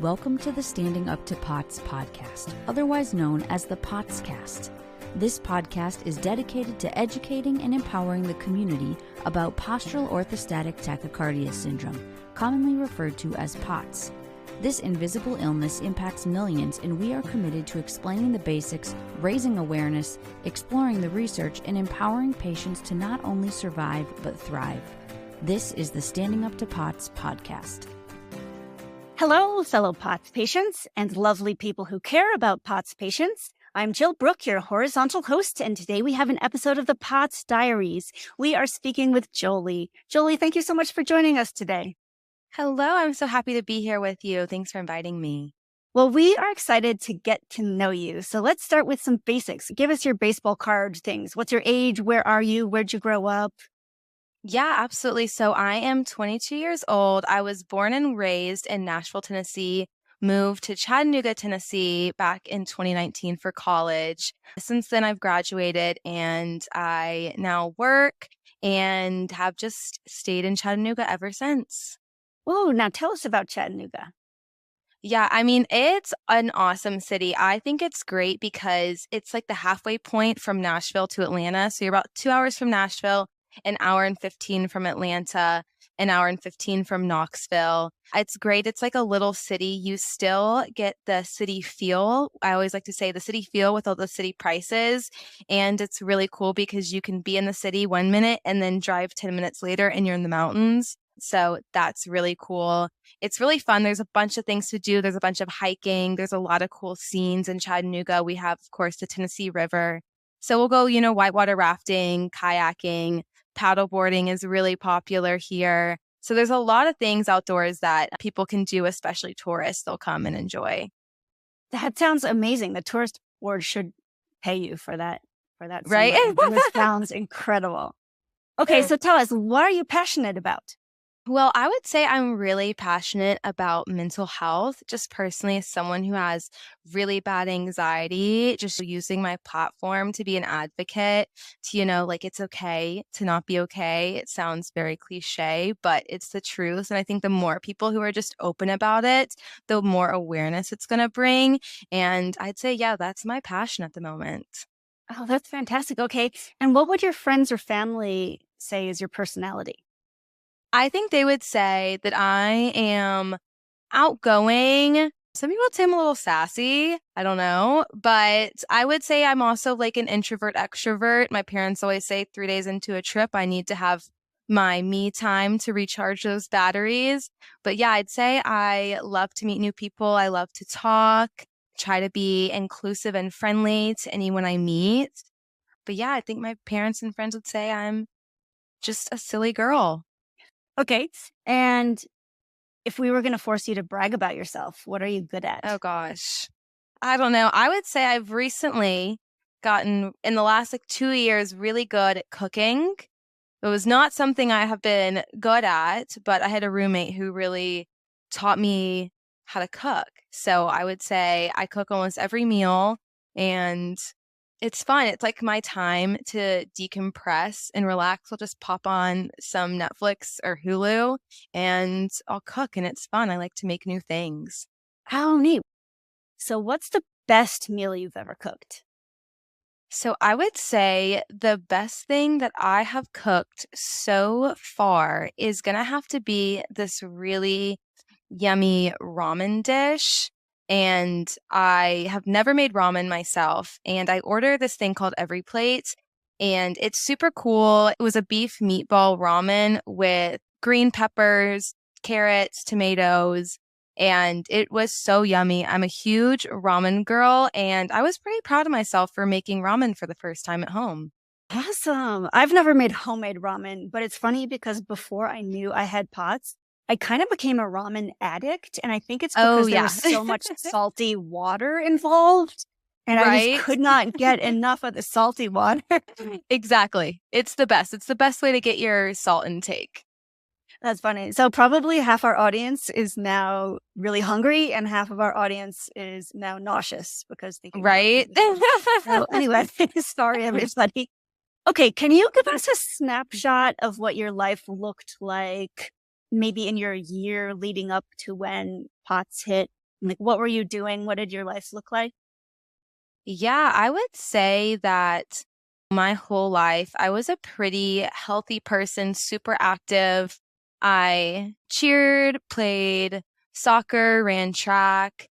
Welcome to the Standing Up to POTS podcast, otherwise known as the POTScast. This podcast is dedicated to educating and empowering the community about postural orthostatic tachycardia syndrome, commonly referred to as POTS. This invisible illness impacts millions, and we are committed to explaining the basics, raising awareness, exploring the research, and empowering patients to not only survive but thrive. This is the Standing Up to POTS podcast. Hello, fellow POTS patients and lovely people who care about POTS patients. I'm Jill Brooke, your horizontal host, and today we have an episode of the POTS Diaries. We are speaking with Jolie. Jolie, thank you so much for joining us today. Hello, I'm so happy to be here with you. Thanks for inviting me. Well, we are excited to get to know you. So let's start with some basics. Give us your baseball card things. What's your age? Where are you? Where'd you grow up? Yeah, absolutely. So I am 22 years old. I was born and raised in Nashville, Tennessee, moved to Chattanooga, Tennessee back in 2019 for college. Since then, I've graduated and I now work and have just stayed in Chattanooga ever since. Oh, now tell us about Chattanooga. Yeah, I mean, it's an awesome city. I think it's great because it's like the halfway point from Nashville to Atlanta. So you're about 2 hours from Nashville, an hour and 15 from Atlanta, an hour and 15 from Knoxville. It's great. It's like a little city. You still get the city feel. I always like to say the city feel with all the city prices. And it's really cool because you can be in the city 1 minute and then drive 10 minutes later and you're in the mountains. So that's really cool. It's really fun. There's a bunch of things to do. There's a bunch of hiking. There's a lot of cool scenes in Chattanooga. We have, of course, the Tennessee River. So we'll go, whitewater rafting, kayaking, paddleboarding is really popular here. So there's a lot of things outdoors that people can do, especially tourists. They'll come and enjoy. That sounds amazing. The tourist board should pay you for that. Right? This sounds incredible. Okay, so tell us, what are you passionate about? Well, I would say I'm really passionate about mental health, just personally as someone who has really bad anxiety, just using my platform to be an advocate to, it's okay to not be okay. It sounds very cliche, but it's the truth. And I think the more people who are just open about it, the more awareness it's going to bring. And I'd say, yeah, that's my passion at the moment. Oh, that's fantastic. Okay. And what would your friends or family say is your personality? I think they would say that I am outgoing. Some people would say I'm a little sassy. I don't know. But I would say I'm also like an introvert extrovert. My parents always say 3 days into a trip, I need to have my me time to recharge those batteries. But yeah, I'd say I love to meet new people. I love to talk, try to be inclusive and friendly to anyone I meet. But yeah, I think my parents and friends would say I'm just a silly girl. Okay. And if we were going to force you to brag about yourself, what are you good at? Oh, gosh. I don't know. I would say I've recently gotten, in the last 2 years, really good at cooking. It was not something I have been good at, but I had a roommate who really taught me how to cook. So I would say I cook almost every meal and it's fun. It's like my time to decompress and relax. I'll just pop on some Netflix or Hulu and I'll cook and it's fun. I like to make new things. How neat. So what's the best meal you've ever cooked? So I would say the best thing that I have cooked so far is going to have to be this really yummy ramen dish. And I have never made ramen myself. And I ordered this thing called Every Plate. And it's super cool. It was a beef meatball ramen with green peppers, carrots, tomatoes. And it was so yummy. I'm a huge ramen girl. And I was pretty proud of myself for making ramen for the first time at home. Awesome. I've never made homemade ramen, but it's funny because before I knew I had POTS, I kind of became a ramen addict, and I think it's because there was so much salty water involved, and I just could not get enough of the salty water. Exactly. It's the best. It's the best way to get your salt intake. That's funny. So probably half our audience is now really hungry, and half of our audience is now nauseous because they right. So anyway, sorry everybody. Okay, can you give us a snapshot of what your life looked like? Maybe in your year leading up to when POTS hit, Like, what were you doing? What did your life look like? Yeah, I would say that my whole life, I was a pretty healthy person, super active. I cheered, played soccer, ran track,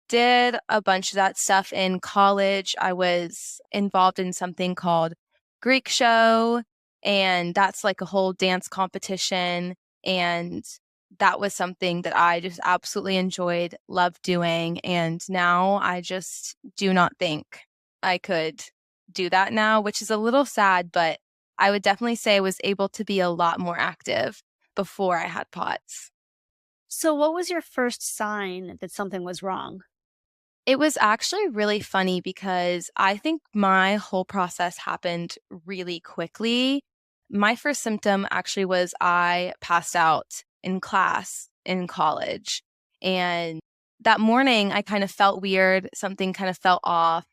did a bunch of that stuff in college. I was involved in something called Greek show, and that's like a whole dance competition. And that was something that I just absolutely enjoyed, loved doing. And now I just do not think I could do that now, which is a little sad, but I would definitely say I was able to be a lot more active before I had POTS. So, what was your first sign that something was wrong? It was actually really funny because I think my whole process happened really quickly. My first symptom actually was I passed out in class in college. And that morning, I kind of felt weird. Something kind of felt off.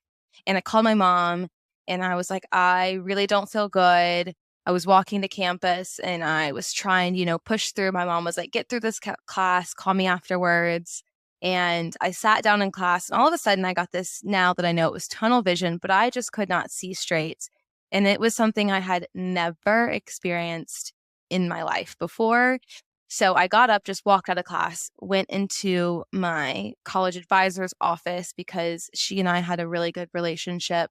And I called my mom and I was like, I really don't feel good. I was walking to campus and I was trying, push through. My mom was like, get through this class, call me afterwards. And I sat down in class, and all of a sudden I got this, now that I know it was tunnel vision, but I just could not see straight. And it was something I had never experienced in my life before. So I got up, just walked out of class, went into my college advisor's office because she and I had a really good relationship.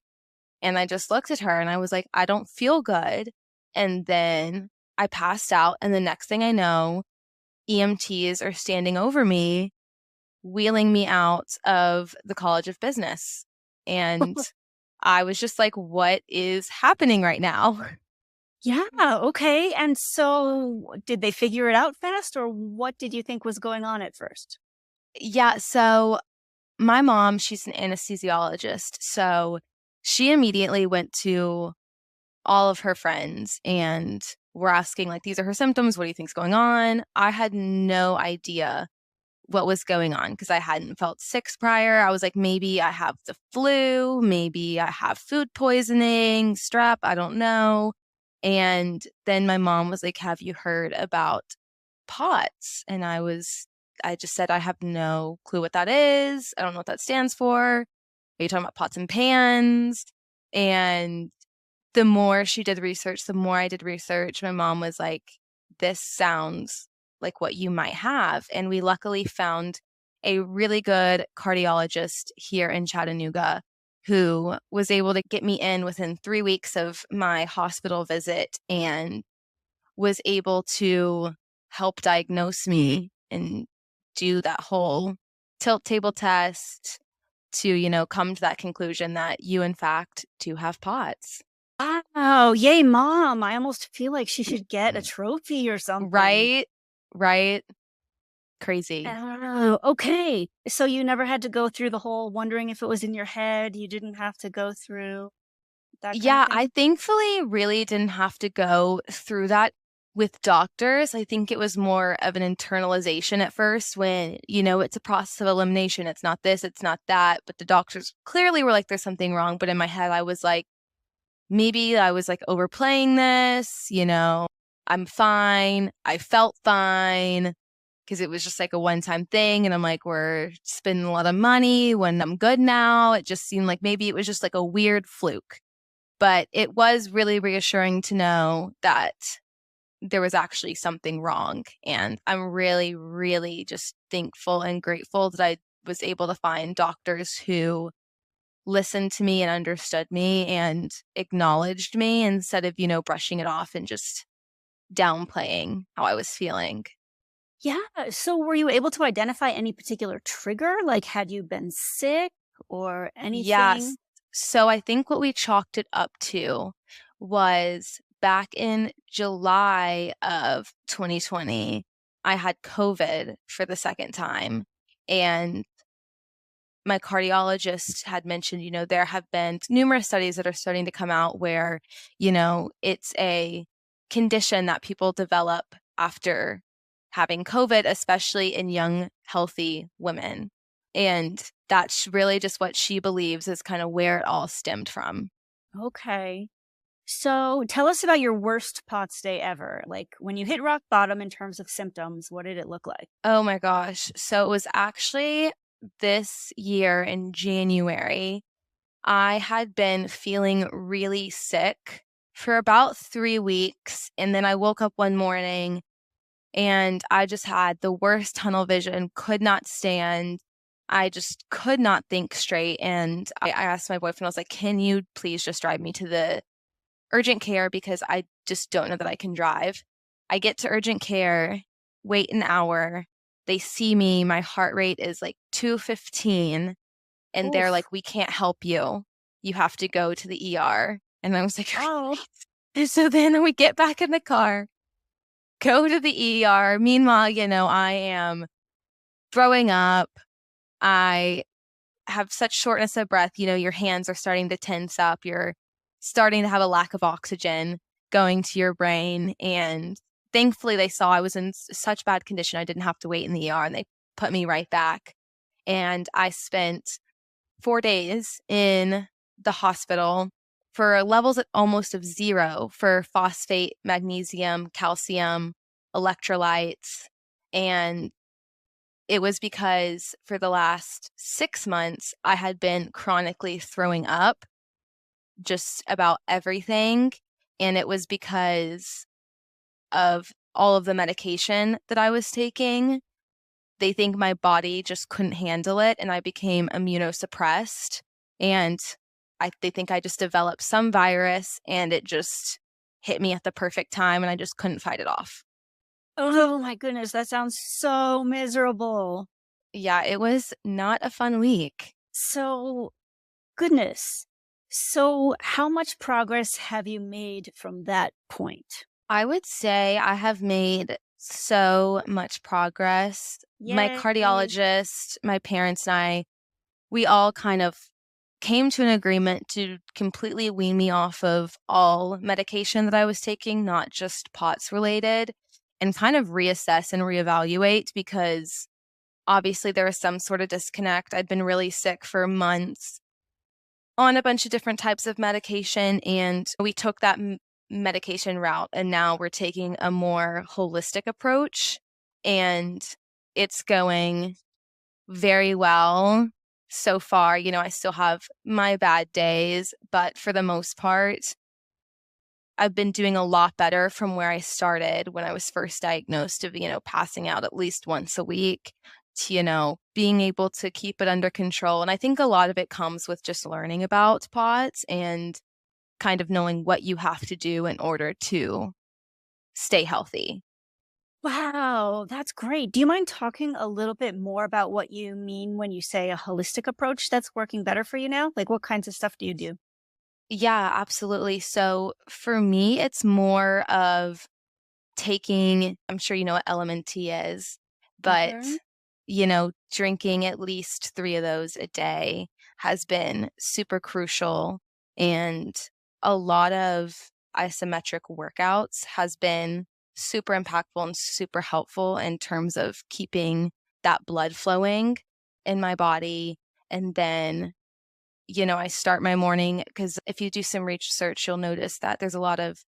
And I just looked at her and I was like, I don't feel good. And then I passed out. And the next thing I know, EMTs are standing over me, wheeling me out of the College of Business. And I was just like, what is happening right now? Yeah, okay. And so, did they figure it out fast, or what did you think was going on at first? Yeah. So my mom, she's an anesthesiologist. So she immediately went to all of her friends and were asking, like, these are her symptoms. What do you think's going on? I had no idea what was going on because I hadn't felt sick prior. I was like, maybe I have the flu, maybe I have food poisoning, strep, I don't know. And then my mom was like, have you heard about POTS? And I just said, I have no clue what that is. I don't know what that stands for. Are you talking about pots and pans? And the more she did research, the more I did research, my mom was like, this sounds like what you might have. And we luckily found a really good cardiologist here in Chattanooga who was able to get me in within 3 weeks of my hospital visit and was able to help diagnose me and do that whole tilt table test to, come to that conclusion that you, in fact, do have POTS. Oh, yay, mom. I almost feel like she should get a trophy or something. Right? Right? Crazy. Oh, okay. So you never had to go through the whole wondering if it was in your head. You didn't have to go through that kind Yeah, of thing? I thankfully really didn't have to go through that with doctors. I think it was more of an internalization at first when, it's a process of elimination. It's not this, it's not that. But the doctors clearly were like, there's something wrong. But in my head, I was like, maybe I was like overplaying this, I'm fine. I felt fine because it was just like a one-time thing. And I'm like, we're spending a lot of money when I'm good now. It just seemed like maybe it was just like a weird fluke. But it was really reassuring to know that there was actually something wrong. And I'm really, really just thankful and grateful that I was able to find doctors who listened to me and understood me and acknowledged me instead of, brushing it off and just downplaying how I was feeling. Yeah. So were you able to identify any particular trigger? Like, had you been sick or anything? Yes. So I think what we chalked it up to was back in July of 2020, I had COVID for the second time. And my cardiologist had mentioned, there have been numerous studies that are starting to come out where, it's a condition that people develop after having COVID, especially in young, healthy women. And that's really just what she believes is kind of where it all stemmed from. Okay. So tell us about your worst POTS day ever. Like, when you hit rock bottom in terms of symptoms, what did it look like? Oh my gosh. So it was actually this year in January, I had been feeling really sick for about 3 weeks. And then I woke up one morning and I just had the worst tunnel vision, could not stand. I just could not think straight. And I asked my boyfriend, I was like, can you please just drive me to the urgent care because I just don't know that I can drive. I get to urgent care, wait an hour. They see me. My heart rate is like 215. And they're Oof. like, we can't help you. You have to go to the ER. And I was like, oh. And so then we get back in the car, go to the ER. Meanwhile, I am throwing up. I have such shortness of breath. Your hands are starting to tense up. You're starting to have a lack of oxygen going to your brain. And thankfully, they saw I was in such bad condition. I didn't have to wait in the ER and they put me right back. And I spent 4 days in the hospital for levels at almost of 0 for phosphate, magnesium, calcium, electrolytes. And it was because for the last 6 months, I had been chronically throwing up just about everything. And it was because of all of the medication that I was taking. They think my body just couldn't handle it and I became immunosuppressed. And they think I just developed some virus and it just hit me at the perfect time and I just couldn't fight it off. Oh my goodness, that sounds so miserable. Yeah, it was not a fun week. So, goodness. So, how much progress have you made from that point? I would say I have made so much progress. Yay. My cardiologist, my parents, and I, we all kind of came to an agreement to completely wean me off of all medication that I was taking, not just POTS related, and kind of reassess and reevaluate because obviously there was some sort of disconnect. I'd been really sick for months on a bunch of different types of medication, and we took that medication route, and now we're taking a more holistic approach, and it's going very well so far. I still have my bad days, but for the most part, I've been doing a lot better from where I started when I was first diagnosed of, passing out at least once a week to, being able to keep it under control. And I think a lot of it comes with just learning about POTS and kind of knowing what you have to do in order to stay healthy. Wow, that's great. Do you mind talking a little bit more about what you mean when you say a holistic approach that's working better for you now? Like what kinds of stuff do you do? Yeah, absolutely. So for me, it's more of taking, I'm sure you know what LMNT is, but, drinking at least 3 of those a day has been super crucial. And a lot of isometric workouts has been super impactful and super helpful in terms of keeping that blood flowing in my body. And then I start my morning because if you do some research, you'll notice that there's a lot of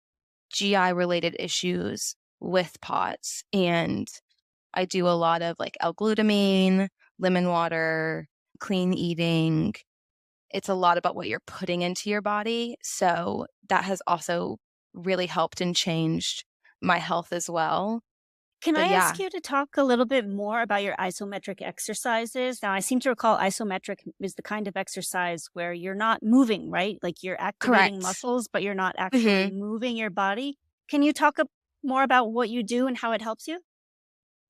GI related issues with POTS. And I do a lot of like L-glutamine, lemon water, clean eating. It's a lot about what you're putting into your body. So that has also really helped and changed my health as well. Can But I yeah, ask you to talk a little bit more about your isometric exercises? Now, I seem to recall isometric is the kind of exercise where you're not moving, right? Like you're activating correct. muscles, but you're not actually moving your body. Can you talk more about what you do and how it helps you?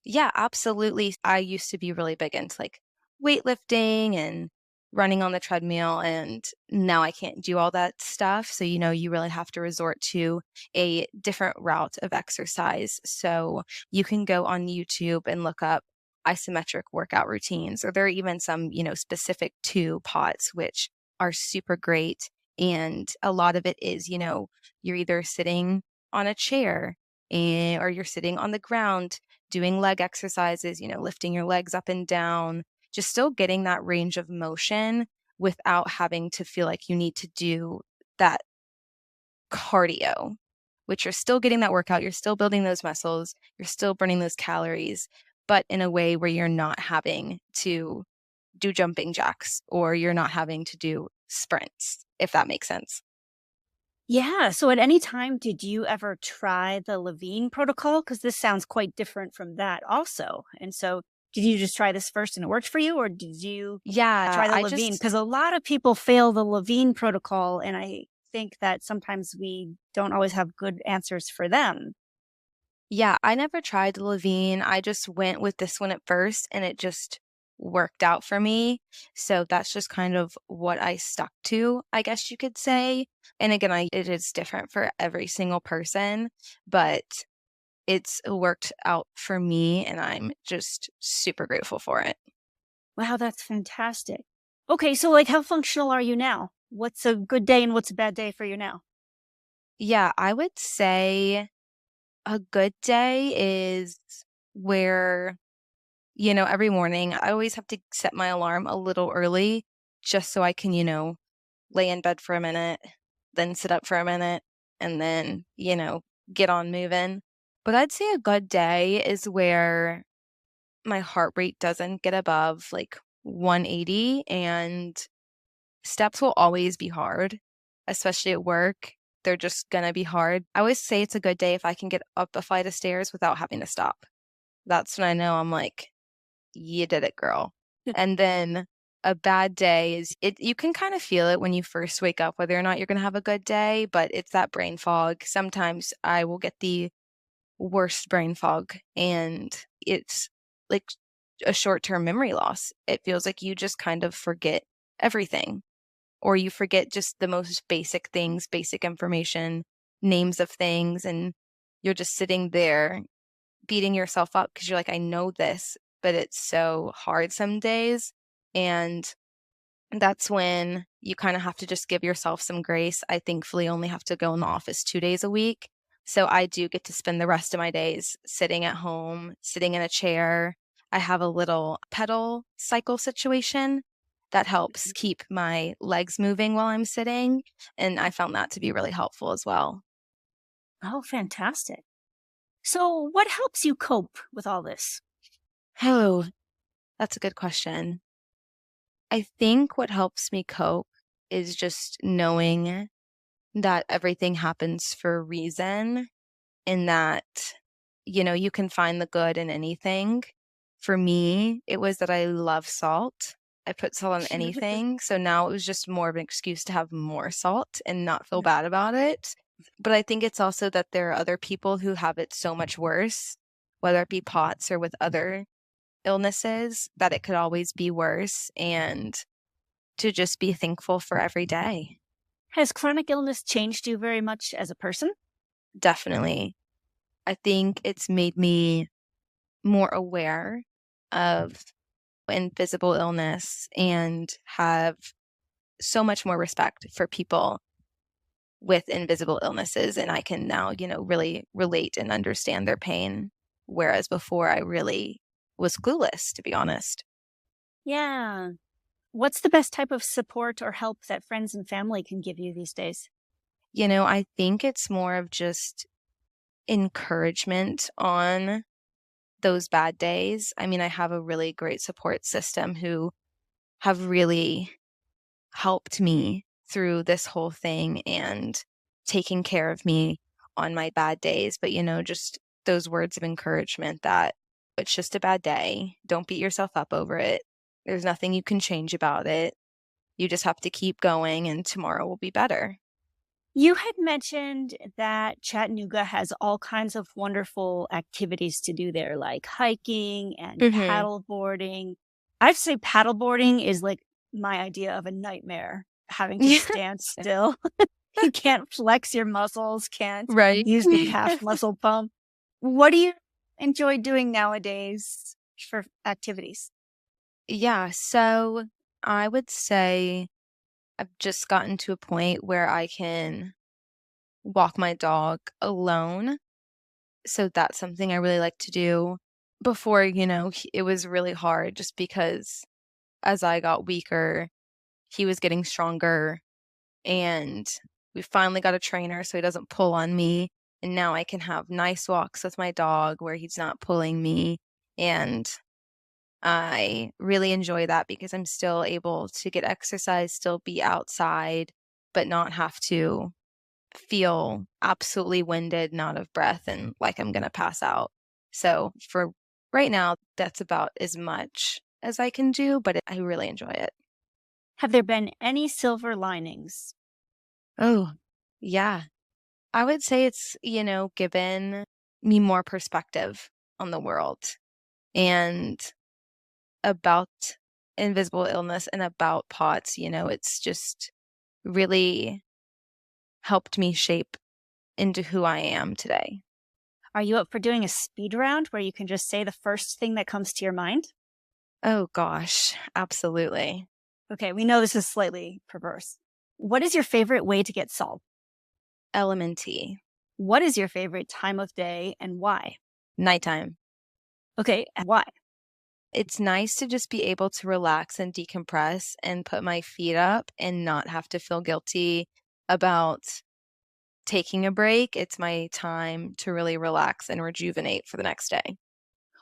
Yeah, absolutely. I used to be really big into like weightlifting and running on the treadmill, and now I can't do all that stuff. So, you really have to resort to a different route of exercise. So, you can go on YouTube and look up isometric workout routines, or there are even some, specific to POTS, which are super great. And a lot of it is, you're either sitting on a chair or you're sitting on the ground doing leg exercises, lifting your legs up and down, just still getting that range of motion without having to feel like you need to do that cardio, which you're still getting that workout, you're still building those muscles, you're still burning those calories, but in a way where you're not having to do jumping jacks or you're not having to do sprints, if that makes sense. Yeah. So at any time, did you ever try the Levine protocol? Because this sounds quite different from that also. And so did you just try this first and it worked for you? Or did you Yeah, try the Levine? Because a lot of people fail the Levine protocol. And I think that sometimes we don't always have good answers for them. Yeah, I never tried the Levine. I just went with this one at first and it just worked out for me. So that's just kind of what I stuck to, I guess you could say. And again, it is different for every single person, but it's worked out for me and I'm just super grateful for it. Wow, that's fantastic. Okay, so like how functional are you now? What's a good day and what's a bad day for you now? Yeah, I would say a good day is where, every morning I always have to set my alarm a little early just so I can, lay in bed for a minute, then sit up for a minute, and then, get on moving. But I'd say a good day is where my heart rate doesn't get above like 180 and steps will always be hard, especially at work. They're just going to be hard. I always say it's a good day if I can get up a flight of stairs without having to stop. That's when I know I'm like, you did it, girl. And then a bad day is you can kind of feel it when you first wake up, whether or not you're going to have a good day, but it's that brain fog. Sometimes I will get the worst brain fog and it's like a short-term memory loss. It feels like you just kind of forget everything or you forget just the most basic things, basic information, names of things, and you're just sitting there beating yourself up because you're like, I know this, but it's so hard some days. And that's when you kind of have to just give yourself some grace. I thankfully only have to go in the office 2 days a week. So I do get to spend the rest of my days sitting at home, sitting in a chair. I have a little pedal cycle situation that helps keep my legs moving while I'm sitting. And I found that to be really helpful as well. Oh, fantastic. So what helps you cope with all this? Oh, that's a good question. I think what helps me cope is just knowing that everything happens for a reason and that, you can find the good in anything. For me, it was that I love salt. I put salt on anything. So now it was just more of an excuse to have more salt and not feel bad about it. But I think it's also that there are other people who have it so much worse, whether it be POTS or with other illnesses, that it could always be worse. And to just be thankful for every day. Has chronic illness changed you very much as a person? Definitely. I think it's made me more aware of invisible illness and have so much more respect for people with invisible illnesses. And I can now, really relate and understand their pain. Whereas before I really was clueless, to be honest. Yeah. What's the best type of support or help that friends and family can give you these days? I think it's more of just encouragement on those bad days. I mean, I have a really great support system who have really helped me through this whole thing and taking care of me on my bad days. But, just those words of encouragement that it's just a bad day. Don't beat yourself up over it. There's nothing you can change about it. You just have to keep going and tomorrow will be better. You had mentioned that Chattanooga has all kinds of wonderful activities to do there, like hiking and paddle boarding. I'd say paddle boarding is like my idea of a nightmare, having to stand still. You can't flex your muscles, can't use the calf muscle pump. What do you enjoy doing nowadays for activities? Yeah, so I would say I've just gotten to a point where I can walk my dog alone. So that's something I really like to do. Before, it was really hard just because as I got weaker, he was getting stronger and we finally got a trainer so he doesn't pull on me. And now I can have nice walks with my dog where he's not pulling me. And I really enjoy that because I'm still able to get exercise, still be outside, but not have to feel absolutely winded and out of breath and like I'm going to pass out. So for right now, that's about as much as I can do, but I really enjoy it. Have there been any silver linings? Oh, yeah. I would say it's, given me more perspective on the world and about invisible illness and about POTS. It's just really helped me shape into who I am today. Are you up for doing a speed round where you can just say the first thing that comes to your mind? Oh gosh, absolutely. Okay, we know this is slightly perverse. What is your favorite way to get salt? LMNT. What is your favorite time of day and why? Nighttime. Okay, and why? It's nice to just be able to relax and decompress and put my feet up and not have to feel guilty about taking a break. It's my time to really relax and rejuvenate for the next day.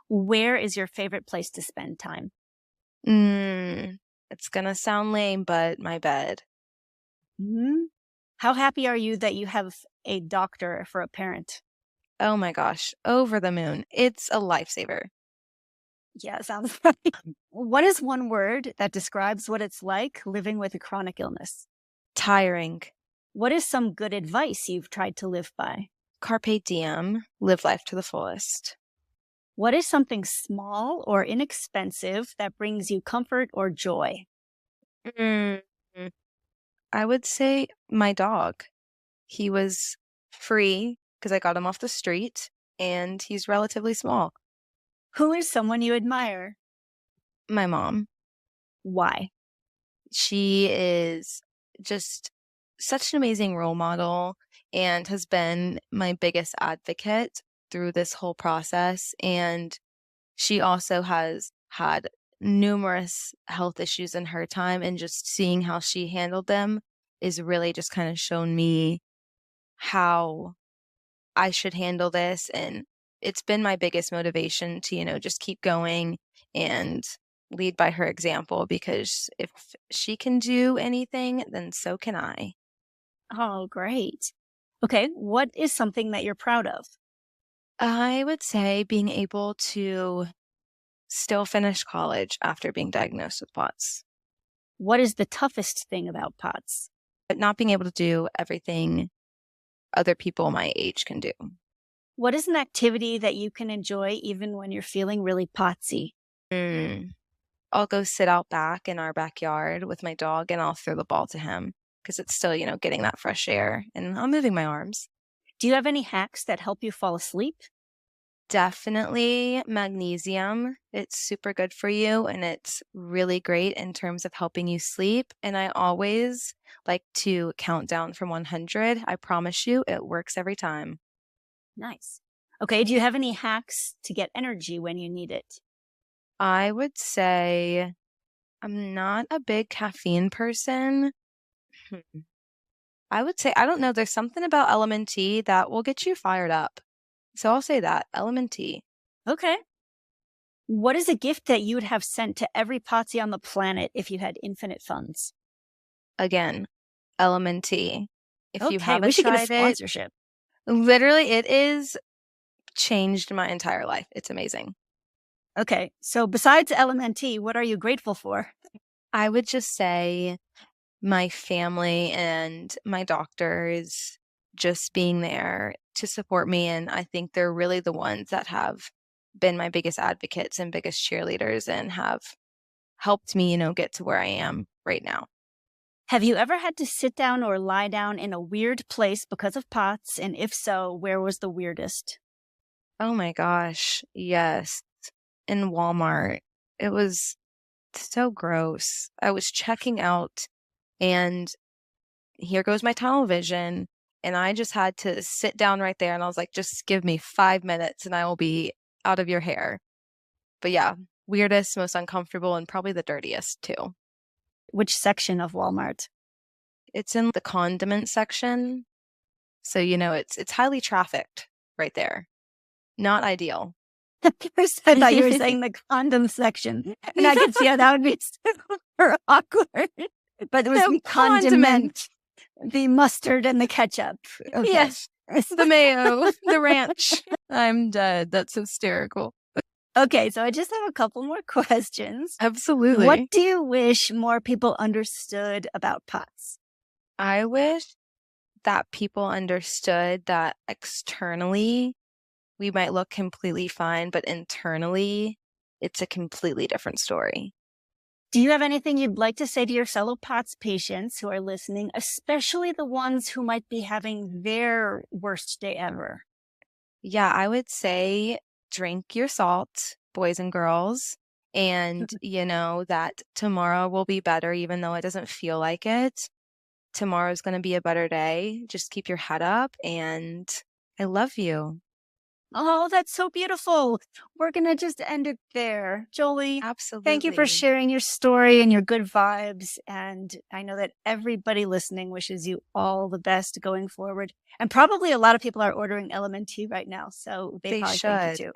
Where is your favorite place to spend time? It's gonna sound lame, but my bed. How happy are you that you have a doctor for a parent? Oh my gosh, over the moon. It's a lifesaver. Yeah, sounds right. What is one word that describes what it's like living with a chronic illness? Tiring. What is some good advice you've tried to live by? Carpe diem, live life to the fullest. What is something small or inexpensive that brings you comfort or joy? I would say my dog. He was free because I got him off the street, and he's relatively small. Who is someone you admire? My mom. Why? She is just such an amazing role model and has been my biggest advocate through this whole process. And she also has had numerous health issues in her time, and just seeing how she handled them is really just kind of shown me how I should handle this. And it's been my biggest motivation to, just keep going and lead by her example, because if she can do anything, then so can I. Oh, great. Okay, what is something that you're proud of? I would say being able to still finish college after being diagnosed with POTS. What is the toughest thing about POTS? But not being able to do everything other people my age can do. What is an activity that you can enjoy even when you're feeling really potsy? I'll go sit out back in our backyard with my dog and I'll throw the ball to him because it's still, getting that fresh air, and I'm moving my arms. Do you have any hacks that help you fall asleep? Definitely magnesium. It's super good for you and it's really great in terms of helping you sleep. And I always like to count down from 100. I promise you it works every time. Nice. Okay, do you have any hacks to get energy when you need it? I would say I'm not a big caffeine person. I would say, I don't know, there's something about LMNT that will get you fired up. So I'll say that, LMNT. Okay. What is a gift that you would have sent to every Potsy on the planet if you had infinite funds? Again, LMNT. If you haven't we should tried get a sponsorship. Literally, it is changed my entire life. It's amazing. Okay, so besides LMNT, what are you grateful for? I would just say my family and my doctors just being there to support me. And I think they're really the ones that have been my biggest advocates and biggest cheerleaders and have helped me, get to where I am right now. Have you ever had to sit down or lie down in a weird place because of POTS? And if so, where was the weirdest? Oh my gosh. Yes. In Walmart. It was so gross. I was checking out and here goes my tunnel vision. And I just had to sit down right there. And I was like, just give me 5 minutes and I will be out of your hair. But yeah, weirdest, most uncomfortable, and probably the dirtiest too. Which section of Walmart? It's in the condiment section. So, it's highly trafficked right there. Not ideal. At first, I thought you were saying the condom section. And I could see how that would be super awkward. But it was the condiment, the mustard and the ketchup. Okay. Yes, the mayo, the ranch. I'm dead. That's hysterical. Okay, so I just have a couple more questions. Absolutely. What do you wish more people understood about POTS? I wish that people understood that externally we might look completely fine, but internally it's a completely different story. Do you have anything you'd like to say to your fellow POTS patients who are listening, especially the ones who might be having their worst day ever? Yeah, I would say drink your salt, boys and girls, and that tomorrow will be better even though it doesn't feel like it. Tomorrow's going to be a better day. Just keep your head up, and I love you. Oh, that's so beautiful. We're going to just end it there. Jolie, absolutely. Thank you for sharing your story and your good vibes. And I know that everybody listening wishes you all the best going forward. And probably a lot of people are ordering LMNT right now. So they probably should. Thank you too.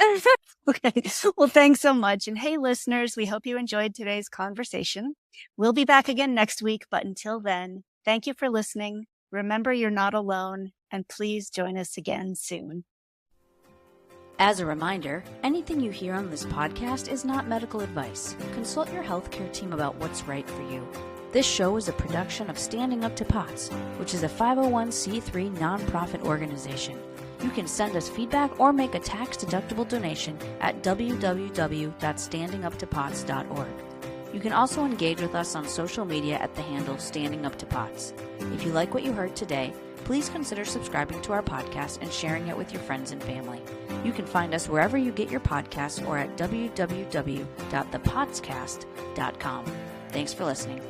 Okay. Well, thanks so much. And hey, listeners, we hope you enjoyed today's conversation. We'll be back again next week. But until then, thank you for listening. Remember, you're not alone. And please join us again soon. As a reminder, anything you hear on this podcast is not medical advice. Consult your healthcare team about what's right for you. This show is a production of Standing Up to POTS, which is a 501c3 nonprofit organization. You can send us feedback or make a tax-deductible donation at www.standinguptopots.org. You can also engage with us on social media at the handle Standing Up to POTS. If you like what you heard today, please consider subscribing to our podcast and sharing it with your friends and family. You can find us wherever you get your podcasts or at www.thepotscast.com. Thanks for listening.